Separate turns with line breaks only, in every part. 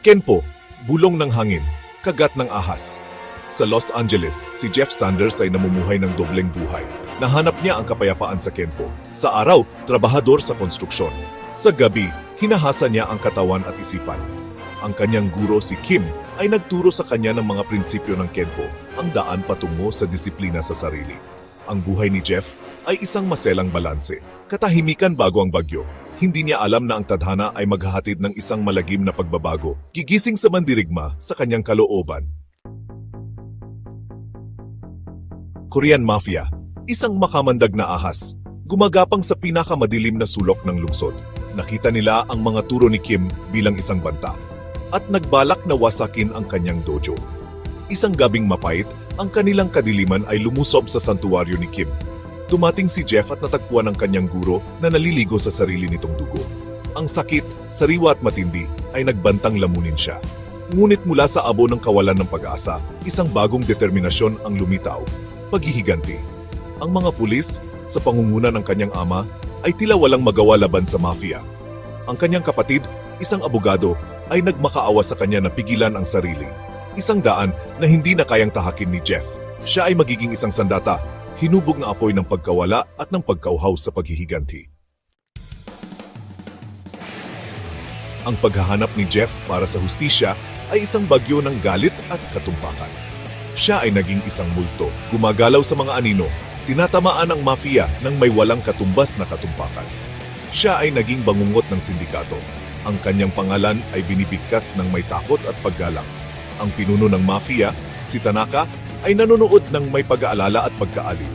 Kenpo, bulong ng hangin, kagat ng ahas. Sa Los Angeles, si Jeff Sanders ay namumuhay ng dobleng buhay. Nahanap niya ang kapayapaan sa Kenpo. Sa araw, trabahador sa konstruksyon. Sa gabi, hinahasa niya ang katawan at isipan. Ang kanyang guro si Kim ay nagturo sa kanya ng mga prinsipyo ng Kenpo, ang daan patungo sa disiplina sa sarili. Ang buhay ni Jeff ay isang maselang balanse, katahimikan bago ang bagyo. Hindi niya alam na ang tadhana ay maghahatid ng isang malagim na pagbabago, gigising sa mandirigma sa kanyang kalooban. Korean Mafia, isang makamandag na ahas, gumagapang sa pinakamadilim na sulok ng lungsod. Nakita nila ang mga turo ni Kim bilang isang banta, at nagbalak na wasakin ang kanyang dojo. Isang gabing mapait, ang kanilang kadiliman ay lumusob sa santuwaryo ni Kim. Dumating si Jeff at natagpuan ang kanyang guro na naliligo sa sarili nitong dugo. Ang sakit, sariwa at matindi ay nagbantang lamunin siya. Ngunit mula sa abo ng kawalan ng pag-asa, isang bagong determinasyon ang lumitaw, paghihiganti. Ang mga pulis, sa pangunguna ng kanyang ama, ay tila walang magawa laban sa mafia. Ang kanyang kapatid, isang abogado, ay nagmakaawa sa kanya na pigilan ang sarili. Isang daan na hindi na kayang tahakin ni Jeff. Siya ay magiging isang sandata, hinubog na apoy ng pagkawala at ng pagkauhaw sa paghihiganti. Ang paghahanap ni Jeff para sa hustisya ay isang bagyo ng galit at katumpakan. Siya ay naging isang multo, gumagalaw sa mga anino, tinatamaan ang mafia ng may walang katumbas na katumpakan. Siya ay naging bangungot ng sindikato. Ang kanyang pangalan ay binibigkas ng may takot at paggalang. Ang pinuno ng mafia, si Tanaka, ay nanonood ng may pag-aalala at pagkaaliw.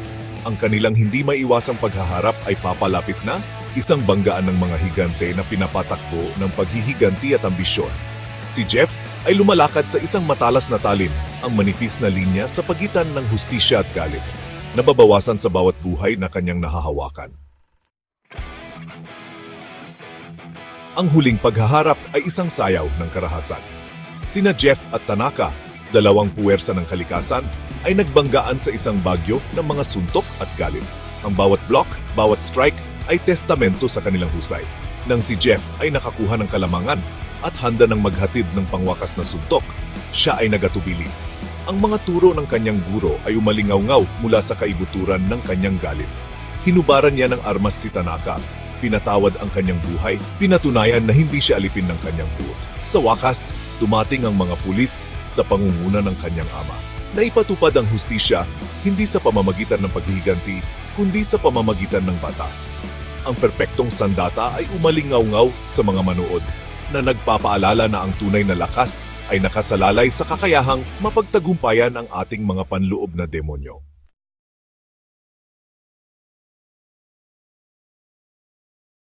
Ang kanilang hindi maiwasang paghaharap ay papalapit na, isang banggaan ng mga higante na pinapatakbo ng paghihiganti at ambisyon. Si Jeff ay lumalakad sa isang matalas na talim, ang manipis na linya sa pagitan ng hustisya at galit, nababawasan sa bawat buhay na kanyang nahahawakan. Ang huling paghaharap ay isang sayaw ng karahasan. Sina Jeff at Tanaka, dalawang puwersa ng kalikasan, ay nagbanggaan sa isang bagyo ng mga suntok at galit. Ang bawat block, bawat strike ay testamento sa kanilang husay. Nang si Jeff ay nakakuha ng kalamangan at handa ng maghatid ng pangwakas na suntok, siya ay nagatubili. Ang mga turo ng kanyang guro ay umalingaw-ngaw mula sa kaibuturan ng kanyang galit. Hinubaran niya ng armas si Tanaka, pinatawad ang kanyang buhay, pinatunayan na hindi siya alipin ng kanyang puot. Sa wakas, dumating ang mga pulis sa pangunguna ng kanyang ama. Naipatupad ang hustisya hindi sa pamamagitan ng paghihiganti, kundi sa pamamagitan ng batas. Ang perpektong sandata ay umalingaw-ngaw sa mga manood na nagpapaalala na ang tunay na lakas ay nakasalalay sa kakayahang mapagtagumpayan ang ating mga panloob na demonyo.